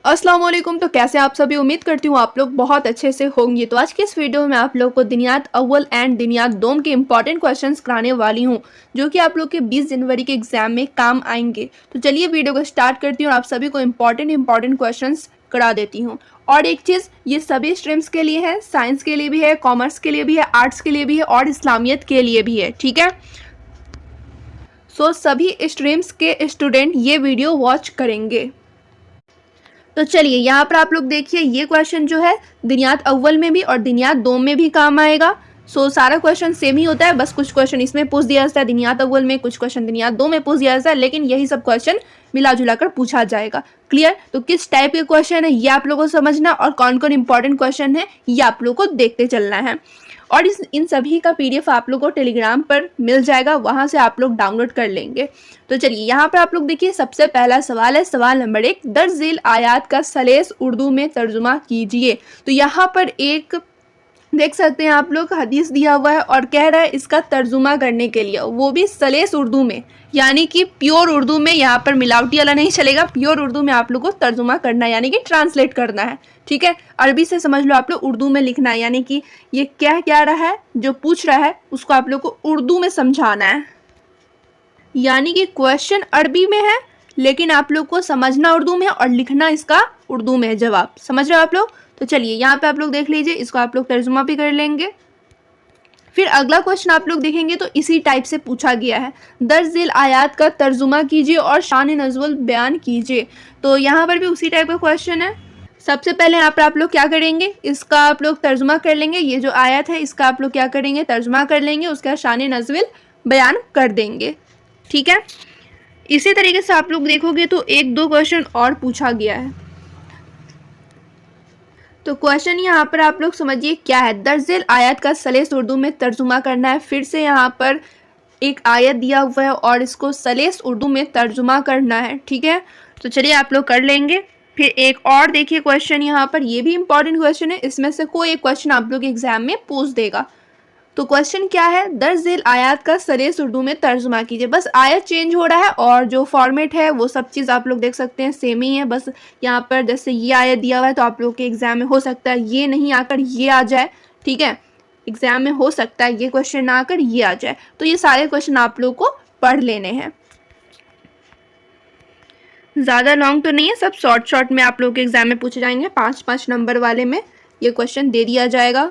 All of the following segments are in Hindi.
अस्सलाम वालेकुम। तो कैसे आप सभी, उम्मीद करती हूँ आप लोग बहुत अच्छे से होंगे। तो आज के इस वीडियो में आप लोग को दिनियात अव्वल एंड दिनियात दोम के इंपॉर्टेंट क्वेश्चंस कराने वाली हूँ, जो कि आप लोग के 20 जनवरी के एग्जाम में काम आएंगे। तो चलिए वीडियो को स्टार्ट करती हूँ और आप सभी को इंपॉर्टेंट क्वेश्चंस करा देती हूँ। और एक चीज़, ये सभी स्ट्रीम्स के लिए है, साइंस के लिए भी है, कॉमर्स के लिए भी है, आर्ट्स के लिए भी है और इस्लामियत के लिए भी है, ठीक है। सो सभी स्ट्रीम्स के स्टूडेंट ये वीडियो वॉच करेंगे। तो चलिए यहाँ पर आप लोग देखिए, ये क्वेश्चन जो है दिनियात अव्वल में भी और दिनियात दोम में भी काम आएगा। सारा क्वेश्चन सेम ही होता है, बस कुछ क्वेश्चन इसमें पूछ दिया जाता है दिनियात अव्वल में, कुछ क्वेश्चन दिनियात दो में पूछ दिया जाता है, लेकिन यही सब क्वेश्चन मिला जुला कर पूछा जाएगा। क्लियर? तो किस टाइप के क्वेश्चन है ये आप लोगों को समझना, और कौन कौन इंपॉर्टेंट क्वेश्चन है ये आप लोगों को देखते चलना है। और इन सभी का PDF आप लोग को टेलीग्राम पर मिल जाएगा, वहाँ से आप लोग डाउनलोड कर लेंगे। तो चलिए यहाँ पर आप लोग देखिए, सबसे पहला सवाल है, सवाल नंबर 1, दर्ज झेल आयात का सलेस उर्दू में तर्जुमा कीजिए। तो यहाँ पर एक देख सकते हैं आप लोग, हदीस दिया हुआ है और कह रहा है इसका तर्जुमा करने के लिए, वो भी सलेस उर्दू में, यानी कि प्योर उर्दू में। यहाँ पर मिलावटी वाला नहीं चलेगा, प्योर उर्दू में आप लोग को तर्जुमा करना है, यानी कि ट्रांसलेट करना है, ठीक है। अरबी से समझ लो आप लोग, उर्दू में लिखना है, यानी कि ये क्या रहा है, जो पूछ रहा है उसको आप लोग को उर्दू में समझाना है। यानी कि क्वेश्चन अरबी में है, लेकिन आप लोग को समझना उर्दू में और लिखना इसका उर्दू में है जवाब। समझ रहे हो आप लोग? तो चलिए यहाँ पे आप लोग देख लीजिए, इसको आप लोग तर्जुमा भी कर लेंगे। फिर अगला क्वेश्चन आप लोग देखेंगे तो इसी टाइप से पूछा गया है, दर्ज झेल आयात का तर्जुमा कीजिए और शान नज़ुल बयान कीजिए। तो यहाँ पर भी उसी टाइप का क्वेश्चन है। सबसे पहले यहाँ पर आप लोग क्या करेंगे, इसका आप लोग तर्जुमा कर लेंगे। ये जो आयत है इसका आप लोग क्या करेंगे, तर्जुमा कर लेंगे, उसका शान नज़ुल बयान कर देंगे, ठीक है। इसी तरीके से आप लोग देखोगे तो एक दो क्वेश्चन और पूछा गया है। तो क्वेश्चन यहाँ पर आप लोग समझिए क्या है, दर्ज झेल आयत का सलेस उर्दू में तर्जुमा करना है। फिर से यहाँ पर एक आयत दिया हुआ है और इसको सलेस उर्दू में तर्जुमा करना है, ठीक है। तो चलिए आप लोग कर लेंगे। फिर एक और देखिए क्वेश्चन यहाँ पर, ये भी इंपॉर्टेंट क्वेश्चन है, इसमें से कोई एक क्वेश्चन आप लोग एग्जाम में पूछ देगा। तो क्वेश्चन क्या है, दर्ज झेल आयत का सलेस उर्दू में तर्जुमा कीजिए। बस आयत चेंज हो रहा है और जो फॉर्मेट है वो सब चीज़ आप लोग देख सकते हैं सेम ही है। बस यहाँ पर जैसे ये आयत दिया हुआ है तो आप लोग के एग्जाम में हो सकता है ये नहीं आकर ये आ जाए, ठीक है। एग्जाम में हो सकता है ये क्वेश्चन ना आकर ये आ जाए। तो ये सारे क्वेश्चन आप लोग को पढ़ लेने हैं, ज़्यादा लॉन्ग तो नहीं है, सब शॉर्ट में आप लोग के एग्जाम में पूछे जाएंगे। 5-5 नंबर वाले में ये क्वेश्चन दे दिया जाएगा।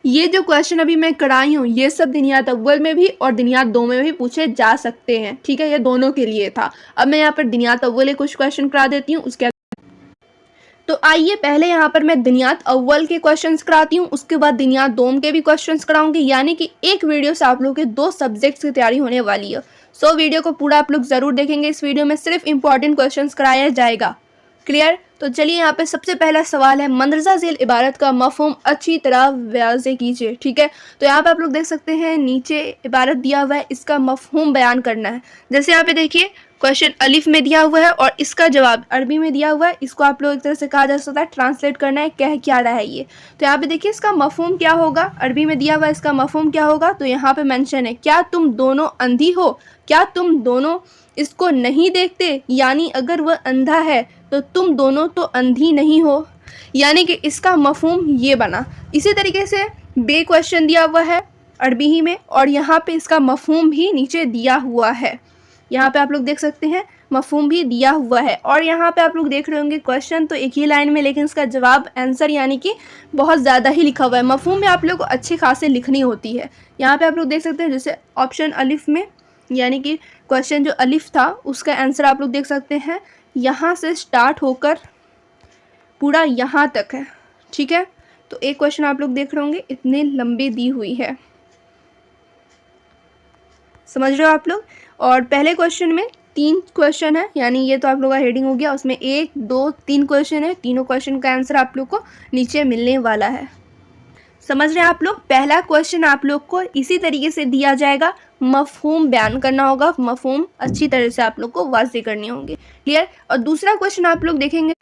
ये जो क्वेश्चन अभी मैं कराई हूँ ये सब दिनियात अव्वल में भी और दिनियात दो में भी पूछे जा सकते हैं, ठीक है। ये दोनों के लिए था। अब मैं यहाँ पर दिनियात अव्वल कुछ क्वेश्चन करा देती हूँ, उसके तो आइए पहले यहाँ पर मैं दिनियात अव्वल के क्वेश्चंस कराती हूँ, उसके बाद दिनियात दोम के भी क्वेश्चंस कराऊंगी। यानी कि एक वीडियो से आप लोगों के 2 सब्जेक्ट्स की तैयारी होने वाली है। वीडियो को पूरा आप लोग ज़रूर देखेंगे। इस वीडियो में सिर्फ इंपॉर्टेंट क्वेश्चंस कराया जाएगा। क्लियर? तो चलिए यहाँ पे सबसे पहला सवाल है, मंदरजा झेल इबारत का मफहूम अच्छी तरह वाज़े कीजिए, ठीक है। तो यहाँ पे आप लोग देख सकते हैं नीचे इबारत दिया हुआ है, इसका मफहूम बयान करना है। जैसे यहाँ पे देखिए क्वेश्चन अलिफ में दिया हुआ है और इसका जवाब अरबी में दिया हुआ है। इसको आप लोग एक तरह से कहा जा सकता है ट्रांसलेट करना है, कह क्या रहा है ये। तो यहाँ पे देखिए इसका मफहूम क्या होगा, अरबी में दिया हुआ है, इसका मफहूम क्या होगा। तो यहाँ पे मेंशन है, क्या तुम दोनों अंधी हो, क्या तुम दोनों इसको नहीं देखते, यानी अगर वह अंधा है तो तुम दोनों तो अंधी नहीं हो। यानी कि इसका मफहूम ये बना। इसी तरीके से बे क्वेश्चन दिया हुआ है अरबी ही में और यहाँ पे इसका मफहूम भी नीचे दिया हुआ है। यहाँ पे आप लोग देख सकते हैं मफहूम भी दिया हुआ है। और यहाँ पे आप लोग देख रहे होंगे क्वेश्चन तो एक ही लाइन में, लेकिन इसका जवाब आंसर यानी कि बहुत ज़्यादा ही लिखा हुआ है। मफहूम में आप लोग को अच्छी खासी लिखनी होती है। यहाँ पे आप लोग देख सकते हैं जैसे ऑप्शन अलिफ में, यानी कि क्वेश्चन जो अलिफ था उसका आंसर आप लोग देख सकते हैं यहाँ से स्टार्ट होकर पूरा यहाँ तक है, ठीक है। तो एक क्वेश्चन आप लोग देख रहे होंगे इतनी लंबी दी हुई है, समझ रहे हो आप लोग। और पहले क्वेश्चन में 3 क्वेश्चन है, यानी ये तो आप लोग का हेडिंग हो गया, उसमें 1, 2, 3 क्वेश्चन है। तीनों क्वेश्चन का आंसर आप लोग को नीचे मिलने वाला है। समझ रहे हैं आप लोग। पहला क्वेश्चन आप लोग को इसी तरीके से दिया जाएगा, मफहूम बयान करना होगा, मफहूम अच्छी तरह से आप लोग को वाज़े करनी होंगे। क्लियर? और दूसरा क्वेश्चन आप लोग देखेंगे।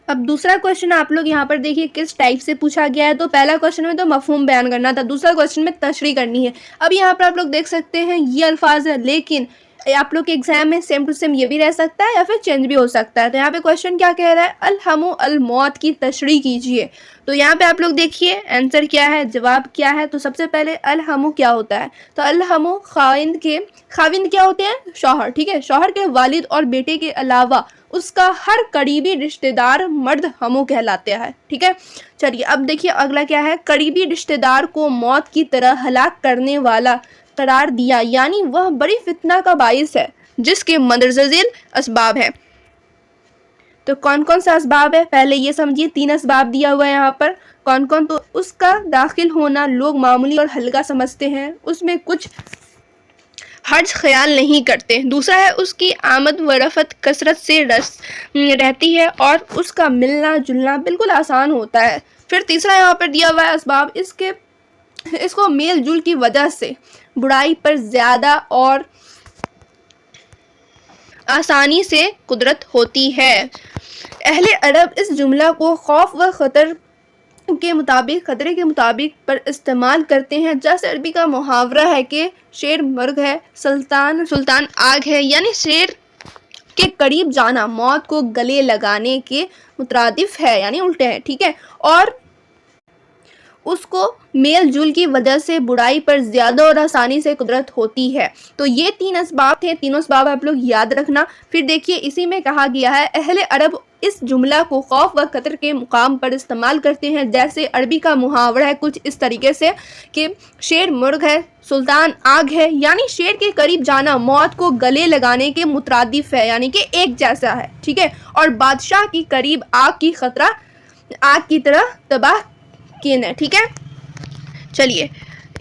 अब दूसरा क्वेश्चन आप लोग यहाँ पर देखिए किस टाइप से पूछा गया है। तो पहला क्वेश्चन में तो मफहूम बयान करना था, दूसरा क्वेश्चन में तशरीह करनी है। अब यहाँ पर आप लोग देख सकते हैं ये अल्फाज है, लेकिन आप लोग के एग्जाम में सेम टू सेम ये भी रह सकता है या फिर चेंज भी हो सकता है। तो यहाँ पे क्वेश्चन क्या कह रहा है, अलहमु अल मौत की तशरीह कीजिए। तो यहाँ पे आप लोग देखिए आंसर क्या है, जवाब क्या है। तो सबसे पहले अलहमु क्या होता है, तो अलहमु खाविंद क्या होते हैं, शौहर, ठीक है। शौहर के वालिद और बेटे के अलावा उसका हर करीबी रिश्तेदार मर्द हमू कहलाते हैं, ठीक है। चलिए अब देखिए अगला क्या है, करीबी रिश्तेदार को मौत की तरह हलाक करने वाला करार दिया, यानी वह बड़ी फितना का बाइस है जिसके मंदरजिल असबाब है। तो कौन कौन सा असबाब है, पहले ये समझिए, 3 असबाब दिया हुआ है यहाँ पर। कौन कौन, तो उसका दाखिल होना लोग मामूली और हल्का समझते हैं, उसमें कुछ हर्ज ख्याल नहीं करते। दूसरा है उसकी आमद व रफत कसरत से रहती है और उसका मिलना जुलना बिल्कुल आसान होता है। फिर तीसरा यहाँ पर दिया हुआ है असबाब, इसको मेल जुल की वजह से बुराई पर ज़्यादा और आसानी से कुदरत होती है। अहले अरब इस जुमला को खौफ व खतरे के मुताबिक पर इस्तेमाल करते हैं। जैसे अरबी का मुहावरा है कि शेर मर्ग है, सुल्तान आग है, यानी शेर के करीब जाना मौत को गले लगाने के मुतरादिफ है, यानी उल्टे है, ठीक है। और उसको मेल जुल की वजह से बुराई पर ज़्यादा और आसानी से कुदरत होती है। तो ये 3 असबाब थे, तीनों असबाब आप लोग याद रखना। फिर देखिए इसी में कहा गया है अहले अरब इस जुमला को खौफ व खतर के मुकाम पर इस्तेमाल करते हैं। जैसे अरबी का मुहावरा है कुछ इस तरीके से कि शेर मुर्ग है, सुल्तान आग है, यानी शेर के करीब जाना मौत को गले लगाने के मुतरादिफ है, यानी कि एक जैसा है, ठीक है। और बादशाह की करीब आग की तरह तबाह किन है, ठीक है। चलिए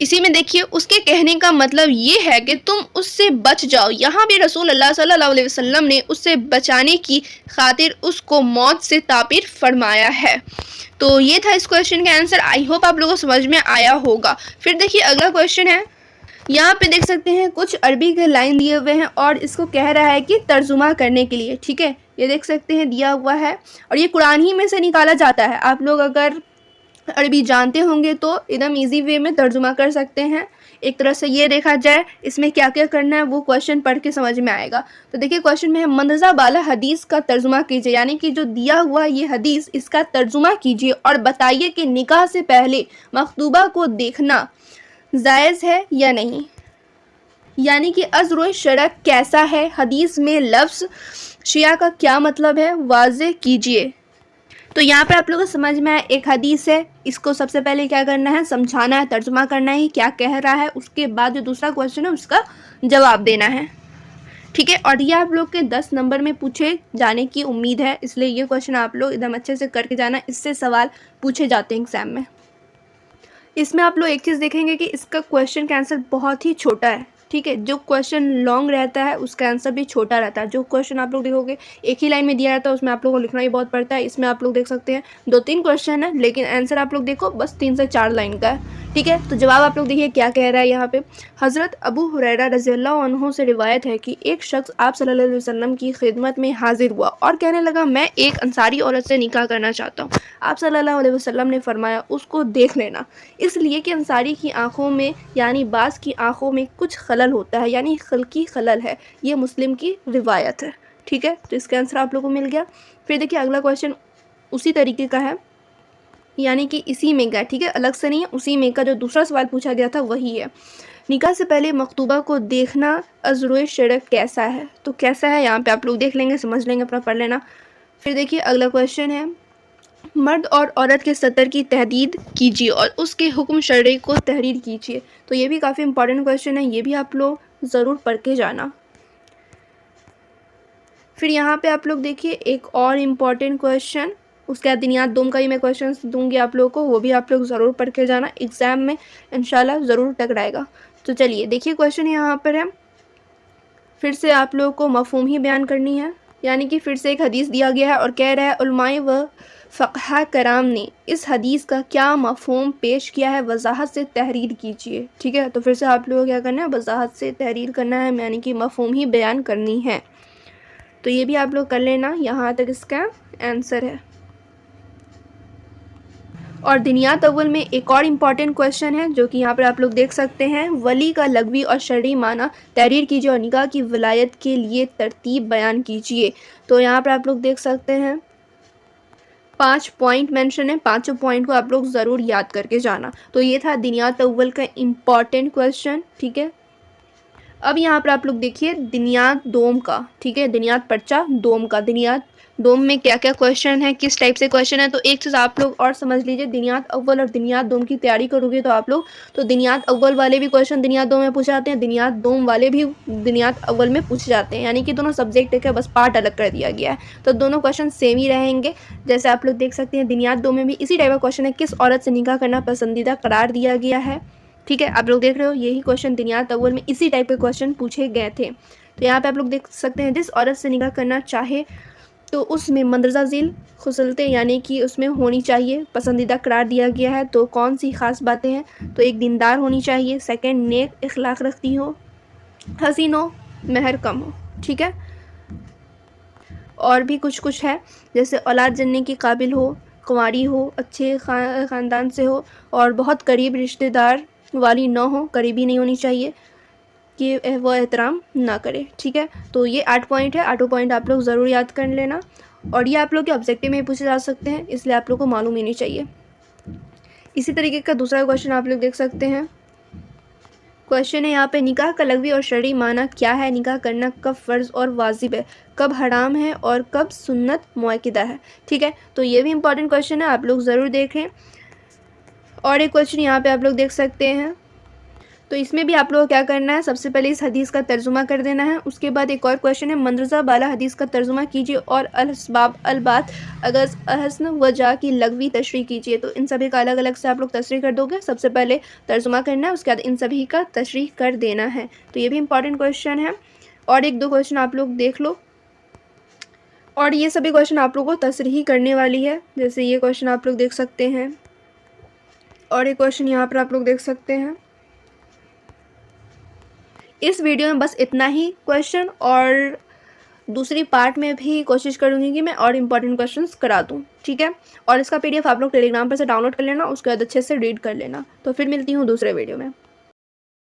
इसी में देखिए उसके कहने का मतलब ये है कि तुम उससे बच जाओ। यहाँ भी रसूल अल्लाह सल्लल्लाहु अलैहि वसल्लम ने उससे बचाने की खातिर उसको मौत से ताबीर फरमाया है। तो ये था इस क्वेश्चन का आंसर। आई होप आप लोगों को समझ में आया होगा। फिर देखिए अगला क्वेश्चन है, यहाँ पे देख सकते हैं कुछ अरबी के लाइन दिए हुए हैं और इसको कह रहा है कि तर्जुमा करने के लिए, ठीक है। ये देख सकते हैं दिया हुआ है और ये कुरान ही में से निकाला जाता है। आप लोग अगर अरबी जानते होंगे तो एकदम इजी वे में तर्जुमा कर सकते हैं। एक तरह से ये देखा जाए इसमें क्या क्या करना है वो क्वेश्चन पढ़ के समझ में आएगा। तो देखिए क्वेश्चन में है मंदजा बाला हदीस का तर्जुमा कीजिए, यानी कि जो दिया हुआ ये हदीस इसका तर्जुमा कीजिए और बताइए कि निकाह से पहले मखतूबा को देखना जायज़ है या नहीं, यानी कि अज़्र शरक कैसा है, हदीस में लफ्ज़ शिया का क्या मतलब है, वाज़े कीजिए। तो यहाँ पे आप लोगों को समझ में आया, एक हदीस है, इसको सबसे पहले क्या करना है, समझाना है, तर्जुमा करना है क्या कह रहा है, उसके बाद जो दूसरा क्वेश्चन है उसका जवाब देना है, ठीक है। और ये आप लोग के 10 नंबर में पूछे जाने की उम्मीद है, इसलिए ये क्वेश्चन आप लोग एकदम अच्छे से करके जाना, इससे सवाल पूछे जाते हैं एग्जाम में। इसमें आप लोग एक चीज़ देखेंगे कि इसका क्वेश्चन का आंसर बहुत ही छोटा है, ठीक है। जो क्वेश्चन लॉन्ग रहता है उसका आंसर भी छोटा रहता है। जो क्वेश्चन आप लोग देखोगे एक ही लाइन में दिया रहता है उसमें आप लोगों को लिखना ही बहुत पड़ता है। इसमें आप लोग देख सकते हैं 2-3 क्वेश्चन है लेकिन आंसर आप लोग देखो बस 3 से 4 लाइन का है, ठीक है। तो जवाब आप लोग देखिए क्या कह रहा है यहाँ पे। हज़रत अबू हुरैरा रज़ियल्लाहु अन्हु से रिवायत है कि एक शख्स आप सल्लल्लाहु अलैहि वसल्लम की खिदमत में हाजिर हुआ और कहने लगा मैं एक अंसारी औरत से निकाह करना चाहता हूँ। आप सल्लल्लाहु अलैहि वसल्लम ने फरमाया उसको देख लेना, इसलिए कि अंसारी की आंखों में यानी बाज़ की आंखों में कुछ खलल होता है, यानी खल्की खलल है। ये मुस्लिम की रिवायत है, ठीक है। तो इसका आंसर आप लोगों को मिल गया। फिर देखिए अगला क्वेश्चन उसी तरीके का है, यानी कि इसी में का, ठीक है, अलग से नहीं है, उसी में का जो दूसरा सवाल पूछा गया था वही है। निकाह से पहले मखतूबा को देखना अज़्र शरक कैसा है, तो कैसा है यहाँ पे आप लोग देख लेंगे, समझ लेंगे, अपना पढ़ लेना। फिर देखिए अगला क्वेश्चन है, मर्द और औरत के सतर की तहदीद कीजिए और उसके हुक्म शरई को तहरीर कीजिए। तो ये भी काफ़ी इंपॉर्टेंट क्वेश्चन है, ये भी आप लोग ज़रूर पढ़ के जाना। फिर यहाँ पे आप लोग देखिए एक और इम्पॉर्टेंट क्वेश्चन, उसके बाद दिनियात दोम का ही मैं क्वेश्चन दूंगी आप लोगों को, वो भी आप लोग ज़रूर पढ़ के जाना, एग्ज़ाम में इंशाल्लाह ज़रूर टकराएगा। तो चलिए देखिए क्वेश्चन यहाँ पर है, फिर से आप लोगों को मफ़हूम ही बयान करनी है, यानी कि फिर से एक हदीस दिया गया है और कह रहा है उलमाए व फ़क़हा कराम ने इस हदीस का क्या मफ़हूम पेश किया है, वजाहत से तहरीर कीजिए, ठीक है। तो फिर से आप लोगों को क्या करना है, वजाहत से तहरीर करना है, यानी कि मफ़हूम ही बयान करनी है। तो ये भी आप लोग कर लेना, यहाँ तक इसका आंसर है। और दिनियात अव्वल में एक और इम्पॉर्टेंट क्वेश्चन है जो कि यहाँ पर आप लोग देख सकते हैं, वली का लग़वी और शरई माना तहरीर कीजिए और निकाह की वलायत के लिए तरतीब बयान कीजिए। तो यहाँ पर आप लोग देख सकते हैं 5 पॉइंट मेंशन है, पाँचों पॉइंट को आप लोग ज़रूर याद करके जाना। तो ये था दिनियात अव्वल का इम्पॉर्टेंट क्वेश्चन, ठीक है। अब यहाँ पर आप लोग देखिए दिनियात दोम का, ठीक है, दिनियात पर्चा दोम का, दिनियात दोम में क्या क्या क्वेश्चन है, किस टाइप से क्वेश्चन है। तो एक चीज़ आप लोग और समझ लीजिए, दिनियात अव्वल और दिनियात दोम की तैयारी करोगे तो आप लोग, तो दिनियात अव्वल वाले भी क्वेश्चन दिनियात दोम में पूछे जाते हैं, दिनियात दोम वाले भी दिनियात अव्वल में पूछे जाते हैं, यानी कि दोनों सब्जेक्ट है, बस पार्ट अलग कर दिया गया है। तो दोनों क्वेश्चन सेम ही रहेंगे। जैसे आप लोग देख सकते हैं दिनियात दोम में भी इसी टाइप का क्वेश्चन है, किस औरत से निकाह करना पसंदीदा करार दिया गया है, ठीक है। आप लोग देख रहे हो यही क्वेश्चन दिनियात अव्वल में इसी टाइप के क्वेश्चन पूछे गए थे। तो यहाँ पे आप लोग देख सकते हैं, जिस औरत से निकाह करना चाहे तो उसमें मंदरजा झील खुसलते यानी कि उसमें होनी चाहिए, पसंदीदा करार दिया गया है। तो कौन सी ख़ास बातें हैं, तो एक दीनदार होनी चाहिए, सेकंड नेक इखलाक रखती हो, हसीन हो, महर कम हो, ठीक है। और भी कुछ कुछ है, जैसे औलाद जनने की काबिल हो, कुंवारी हो, अच्छे ख़ानदान से हो और बहुत करीब रिश्तेदार वाली ना हो, करीबी नहीं होनी चाहिए कि वह एहतराम ना करे, ठीक है। तो ये 8 पॉइंट है, 8 पॉइंट आप लोग ज़रूर याद कर लेना। और ये आप लोग के ऑब्जेक्टिव में पूछे जा सकते हैं, इसलिए आप लोग को मालूम ही नहीं चाहिए। इसी तरीके का दूसरा क्वेश्चन आप लोग देख सकते हैं। क्वेश्चन है यहाँ पे, निकाह का लग़वी और शरई माना क्या है, निकाह करना कब फ़र्ज़ और वाजिब है, कब हराम है और कब सुन्नत मुअक्कदा है, ठीक है। तो ये भी इंपॉर्टेंट क्वेश्चन है, आप लोग ज़रूर देखें। और एक क्वेश्चन यहाँ पे आप लोग देख सकते हैं, तो इसमें भी आप लोगों को क्या करना है, सबसे पहले इस हदीस का तर्जुमा कर देना है। उसके बाद एक और क्वेश्चन है, मंदरजा बाला हदीस का तर्जुमा कीजिए और अलअस्बाब अलबात अगर हसन वजह की लग़वी तशरीह कीजिए। तो इन सभी का अलग अलग से आप लोग तशरीह कर दोगे, सबसे पहले तर्जुमा करना है, उसके बाद इन सभी का तशरीह कर देना है। तो ये भी इंपॉर्टेंट क्वेश्चन है। और एक दो क्वेश्चन आप लोग देख लो, और ये सभी क्वेश्चन आप लोगों को तशरीह करने वाली है। जैसे ये क्वेश्चन आप लोग देख सकते हैं, और एक क्वेश्चन यहाँ पर आप लोग देख सकते हैं। इस वीडियो में बस इतना ही क्वेश्चन, और दूसरी पार्ट में भी कोशिश करूँगी कि मैं और इम्पॉर्टेंट क्वेश्चंस करा दूँ, ठीक है। और इसका PDF आप लोग टेलीग्राम पर से डाउनलोड कर लेना, उसके बाद अच्छे से रीड कर लेना। तो फिर मिलती हूँ दूसरे वीडियो में।